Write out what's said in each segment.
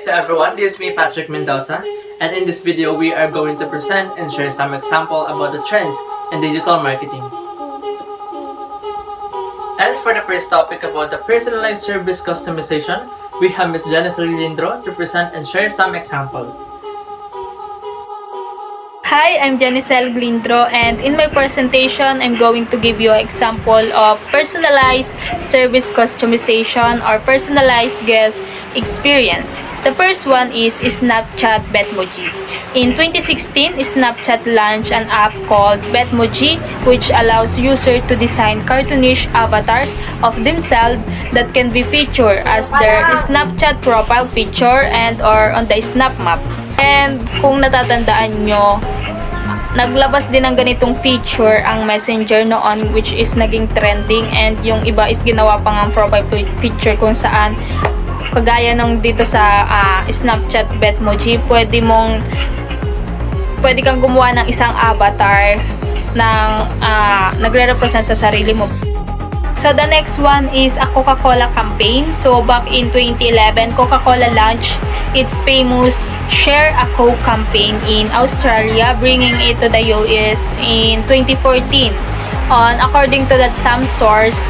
to everyone, this is me Patrick Mendoza, and in this video we are going to present and share some example about the trends in digital marketing. And for the first topic about the personalized service customization, we have Ms. Geinescelle Glindro to present and share some example. Hi, I'm Geinescelle Glindro, and in my presentation, I'm going to give you an example of personalized service customization or personalized guest experience. The first one is Snapchat Betmoji. In 2016, Snapchat launched an app called Betmoji, which allows users to design cartoonish avatars of themselves that can be featured as their Snapchat profile picture and or on the Snap Map. And kung natatandaan nyo, naglabas din ng ganitong feature ang Messenger noon, which is naging trending, and yung iba is ginawa pa ng profile picture kung saan kagaya nung dito sa Snapchat Betmoji, pwede kang gumawa ng isang avatar ng nagre-represent sa sarili mo. So the next one is a Coca-Cola campaign. So back in 2011, Coca-Cola launched its famous Share a Coke campaign in Australia, bringing it to the US in 2014. According to that some source,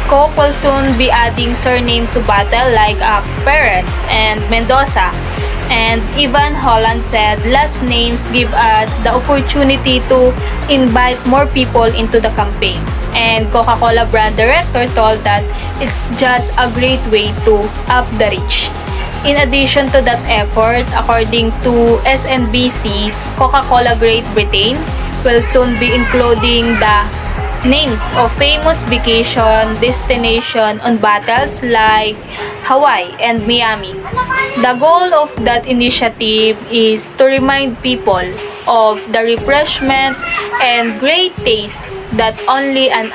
Coke will soon be adding surname to bottle like Perez and Mendoza. And Ivan Holland said, last names give us the opportunity to invite more people into the campaign. And Coca-Cola brand director told that it's just a great way to up the reach. In addition to that effort, according to SNBC, Coca-Cola Great Britain will soon be including the names of famous vacation destination on bottles like Hawaii and Miami. The goal of that initiative is to remind people of the refreshment and great taste that only an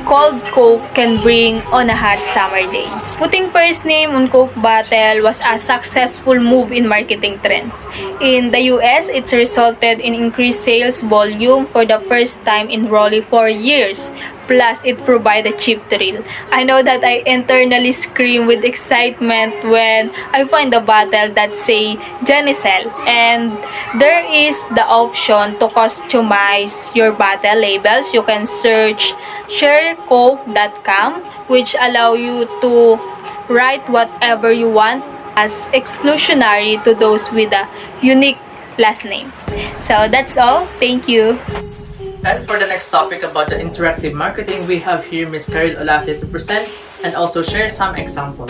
cold Coke can bring on a hot summer day. Putting first name on Coke bottle was a successful move in marketing trends. In the US, it resulted in increased sales volume for the first time in roughly 4 years. Plus, it provided cheap thrill. I know that I internally scream with excitement when I find a bottle that say Geinescelle, and there is the option to customize your bottle labels. You can search sharecoke.com, which allow you to write whatever you want as exclusionary to those with a unique last name. So that's all. Thank you. And for the next topic about the interactive marketing, we have here Ms. Karylle Olase to present and also share some example.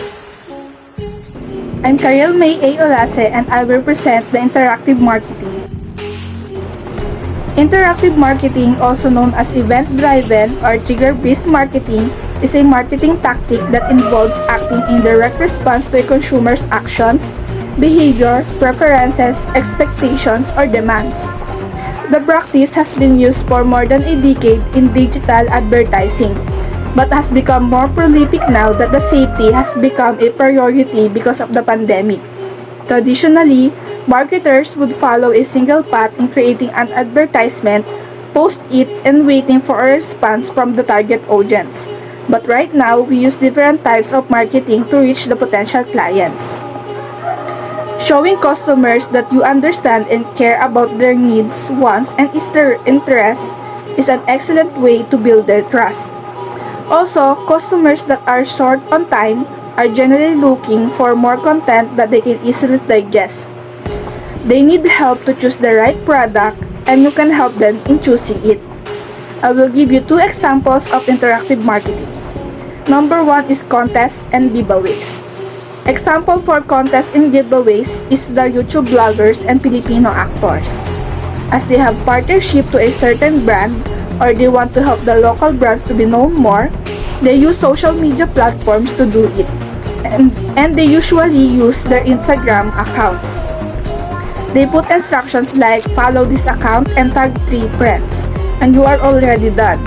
I'm Karylle Olase, and I will present the interactive marketing. Interactive marketing, also known as event-driven or trigger-based marketing, is a marketing tactic that involves acting in direct response to a consumer's actions, behavior, preferences, expectations, or demands. The practice has been used for more than a decade in digital advertising, but has become more prolific now that the safety has become a priority because of the pandemic. Traditionally, marketers would follow a single path in creating an advertisement, post it, and waiting for a response from the target audience. But right now, we use different types of marketing to reach the potential clients. Showing customers that you understand and care about their needs, wants, and interests is an excellent way to build their trust. Also, customers that are short on time are generally looking for more content that they can easily digest. They need help to choose the right product, and you can help them in choosing it. I will give you 2 examples of interactive marketing. Number 1 is contests and giveaways. Example for contests and giveaways is the YouTube bloggers and Filipino actors. As they have partnership to a certain brand or they want to help the local brands to be known more, they use social media platforms to do it. And they usually use their Instagram accounts. They put instructions like follow this account and tag 3 friends, and you are already done.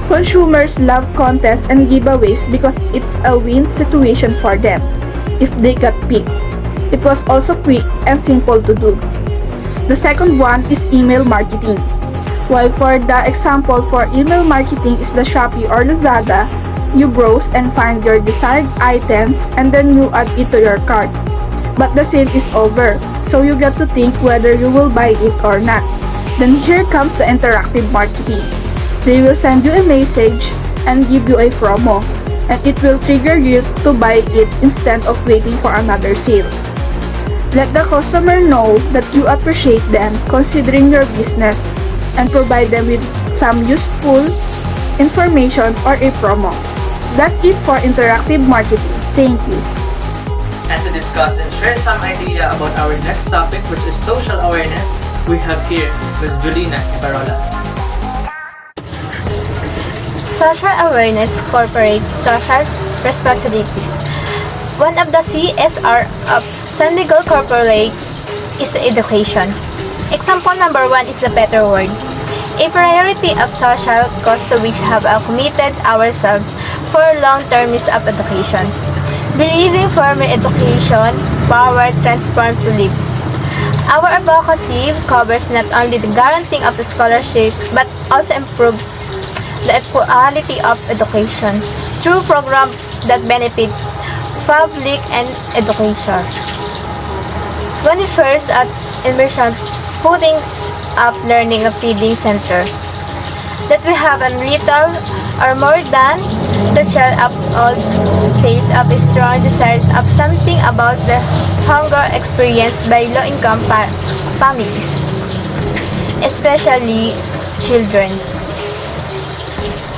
Consumers love contests and giveaways because it's a win situation for them if they got picked. It was also quick and simple to do. The second one is email marketing. While for the example for email marketing is the Shopee or Lazada, You browse and find your desired items and then you add it to your cart. But the sale is over, so you get to think whether you will buy it or not. Then here comes the interactive marketing. They will send you a message and give you a promo, and it will trigger you to buy it instead of waiting for another sale. Let the customer know that you appreciate them considering your business and provide them with some useful information or a promo. That's it for interactive marketing. Thank you. And to discuss and share some idea about our next topic, which is social awareness, we have here Ms. Jolina Ibarrola. Social awareness corporate social responsibilities. One of the CSR of San Miguel Corporate is education. Example number 1 is the better word. A priority of social cause to which have committed ourselves for long-term is of education. Believing formal education, power transforms to live. Our advocacy covers not only the guaranteeing of the scholarship but also improve the quality of education through programs that benefit public and education. When we first at immersion putting up learning of feeding center, that we have a little or more than the child of all says of a strong desire of something about the hunger experienced by low-income families, especially children.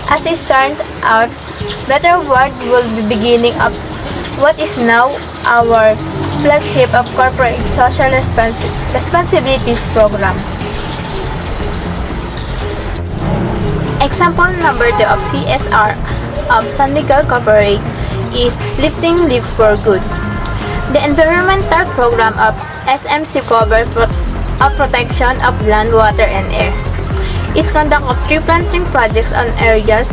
As it turns out, Better World will be beginning of what is now our flagship of corporate social responsibilities program. Example number 2 of CSR of San Miguel Corporate is Lifting Live for Good. The environmental program of SMC covers of protection of land, water, and air. Its conduct of tree planting projects on areas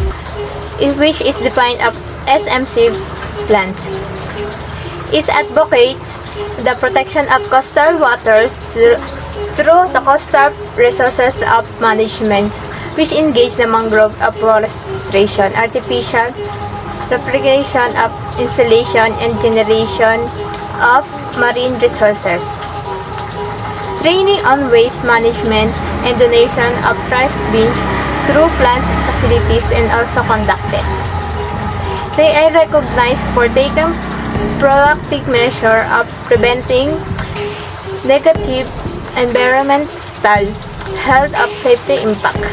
in which is defined of SMC plants. It advocates the protection of coastal waters through the coastal resources of management, which engage the mangrove afforestation, artificial replication of installation and generation of marine resources. Training on waste management and donation of trash bins through plant facilities and also conducted. They are recognized for taking proactive measure of preventing negative environmental health of safety impact.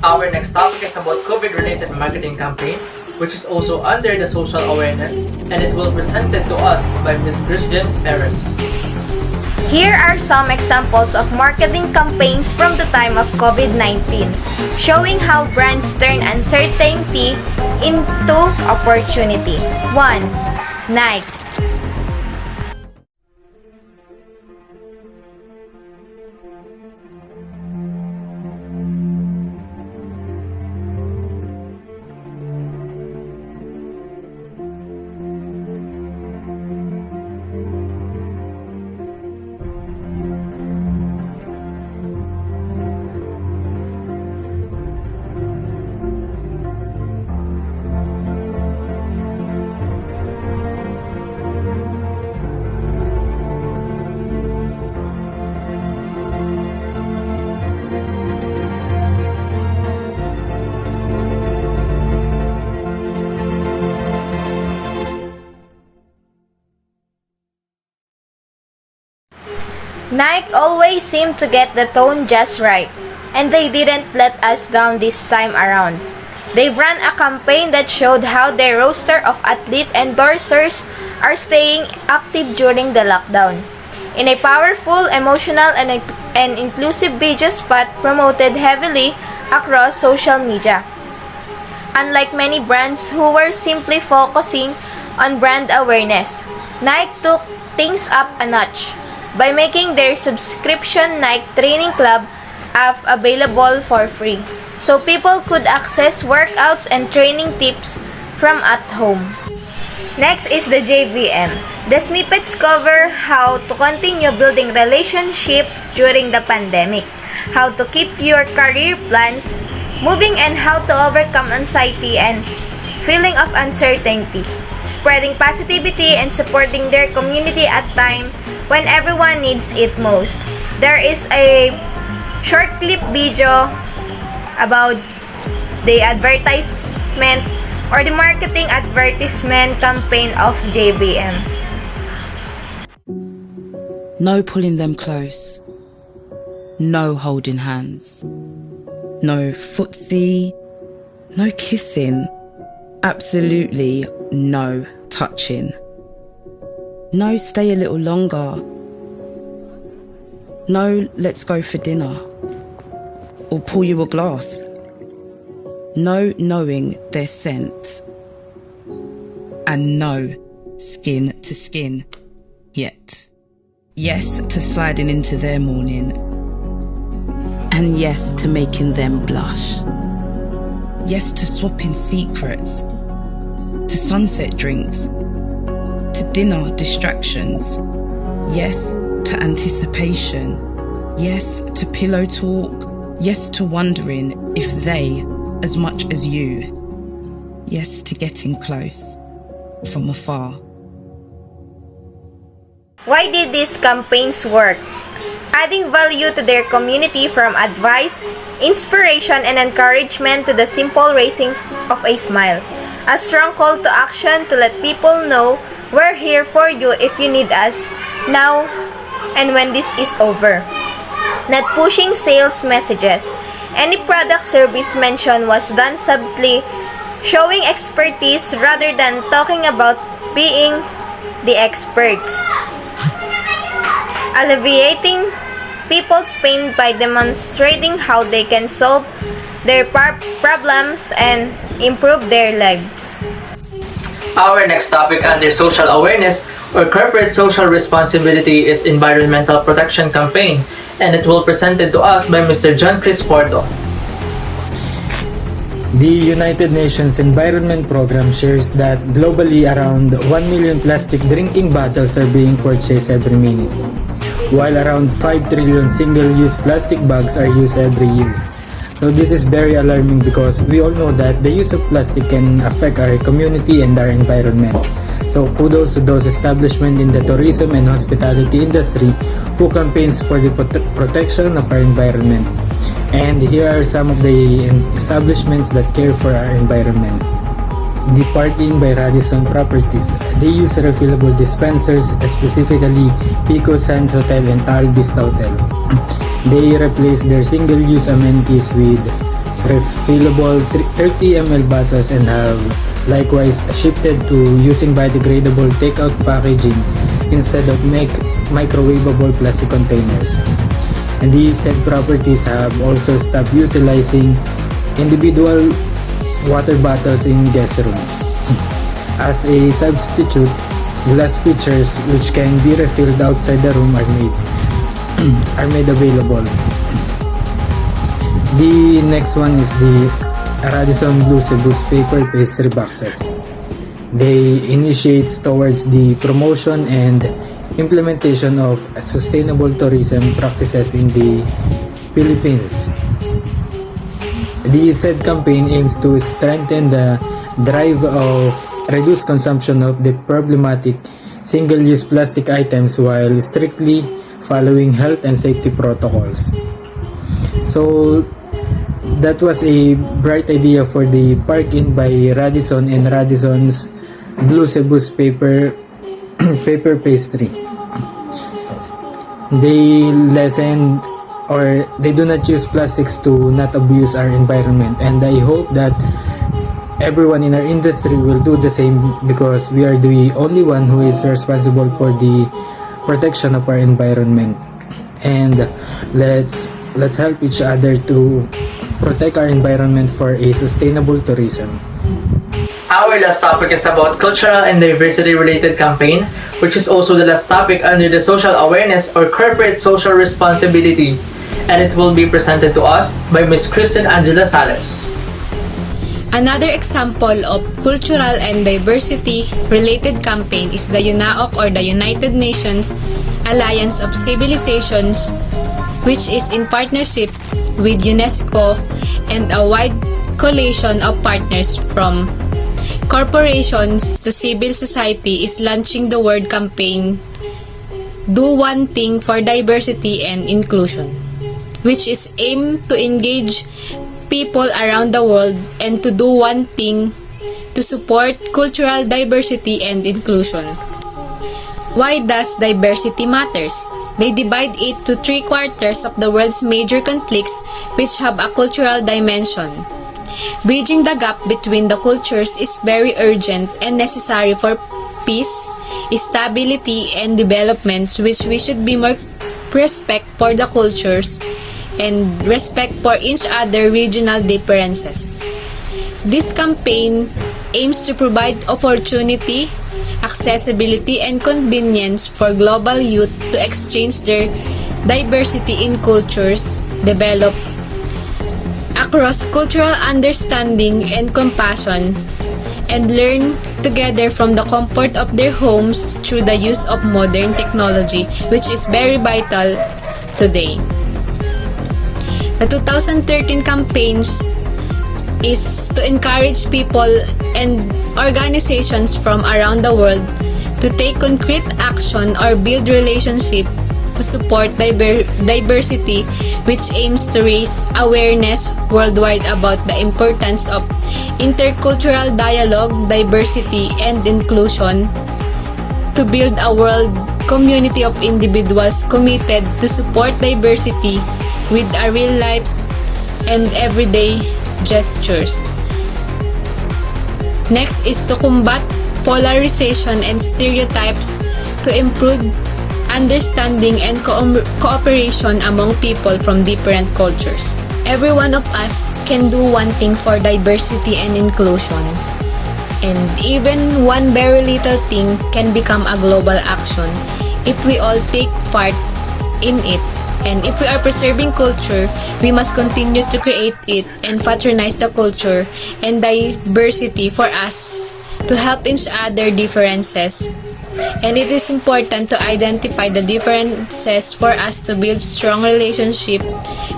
Our next topic is about COVID-related marketing campaign, which is also under the social awareness, and it will be presented to us by Ms. Christian Perez. Here are some examples of marketing campaigns from the time of COVID-19, showing how brands turn uncertainty into opportunity. 1. Nike. Nike always seemed to get the tone just right, and they didn't let us down this time around. They ran a campaign that showed how their roster of athlete endorsers are staying active during the lockdown. In a powerful, emotional, and inclusive video spot promoted heavily across social media. Unlike many brands who were simply focusing on brand awareness, Nike took things up a notch by making their subscription Nike Training Club app available for free, so people could access workouts and training tips from at home. Next is the JVM. The snippets cover how to continue building relationships during the pandemic, how to keep your career plans moving and how to overcome anxiety and feeling of uncertainty, spreading positivity and supporting their community at time when everyone needs it most. There is a short clip video about the advertisement or the marketing advertisement campaign of JBM. No pulling them close. No holding hands. No footsie. No kissing. Absolutely no touching. No stay a little longer. No let's go for dinner. Or pour you a glass. No knowing their scent. And no skin to skin yet. Yes to sliding into their morning. And yes to making them blush. Yes to swapping secrets. To sunset drinks. To dinner distractions. Yes to anticipation. Yes to pillow talk. Yes to wondering if they, as much as you. Yes to getting close from afar. Why did these campaigns work? Adding value to their community from advice, inspiration, and encouragement to the simple raising of a smile. A strong call to action to let people know we're here for you if you need us now and when this is over. Not pushing sales messages. Any product service mentioned was done subtly, showing expertise rather than talking about being the experts. Alleviating people's pain by demonstrating how they can solve their problems and improve their lives. Our next topic under social awareness or corporate social responsibility is Environmental Protection Campaign, and it will be presented to us by Mr. John Cris Porto. The United Nations Environment Program shares that globally around 1 million plastic drinking bottles are being purchased every minute, while around 5 trillion single-use plastic bags are used every year. So this is very alarming because we all know that the use of plastic can affect our community and our environment. So kudos to those establishments in the tourism and hospitality industry who campaigns for the protection of our environment. And here are some of the establishments that care for our environment. The Park Inn by Radisson Properties. They use refillable dispensers, specifically Pico Sands Hotel and Taal Vista Hotel. They replace their single-use amenities with refillable 30 ml bottles and have likewise shifted to using biodegradable takeout packaging instead of microwavable plastic containers. And these said properties have also stopped utilizing individual water bottles in guest room. As a substitute, glass pitchers which can be refilled outside the room are made available. The next one is the Radisson Blue Cebus paper pastry boxes. They initiate towards the promotion and implementation of sustainable tourism practices in the Philippines. The said campaign aims to strengthen the drive of reduced consumption of the problematic single-use plastic items while strictly following health and safety protocols. So that was a bright idea for the Park Inn by Radisson and Radisson's Blue Cebus paper pastry. They lessen or they do not use plastics to not abuse our environment, and I hope that everyone in our industry will do the same because we are the only one who is responsible for the protection of our environment. And let's help each other to protect our environment for a sustainable tourism. Our last topic is about cultural and diversity related campaign, which is also the last topic under the social awareness or corporate social responsibility, and it will be presented to us by Ms. Cristine Sales. Another example of cultural and diversity-related campaign is the UNAOC or the United Nations Alliance of Civilizations, which is in partnership with UNESCO and a wide coalition of partners from corporations to civil society is launching the world campaign Do One Thing for Diversity and Inclusion, which is aimed to engage people around the world and to do one thing to support cultural diversity and inclusion. Why does diversity matters? They divide it to 3/4 of the world's major conflicts which have a cultural dimension. Bridging the gap between the cultures is very urgent and necessary for peace, stability, and development, which we should be more respect for the cultures and respect for each other regional differences. This campaign aims to provide opportunity, accessibility, and convenience for global youth to exchange their diversity in cultures, develop across cultural understanding and compassion, and learn together from the comfort of their homes through the use of modern technology, which is very vital today. The 2013 campaigns is to encourage people and organizations from around the world to take concrete action or build relationship to support diversity, which aims to raise awareness worldwide about the importance of intercultural dialogue, diversity, and inclusion, to build a world community of individuals committed to support diversity with a real life and everyday gestures. Next is to combat polarization and stereotypes to improve understanding and cooperation among people from different cultures. Every one of us can do one thing for diversity and inclusion. And even one very little thing can become a global action if we all take part in it. And if we are preserving culture, we must continue to create it and patronize the culture and diversity for us to help each other differences. And it is important to identify the differences for us to build strong relationship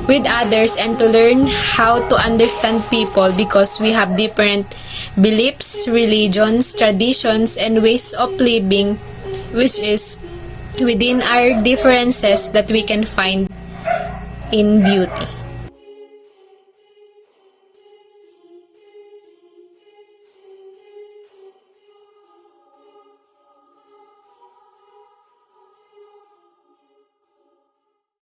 with others and to learn how to understand people, because we have different beliefs, religions, traditions, and ways of living, which is within our differences that we can find in beauty.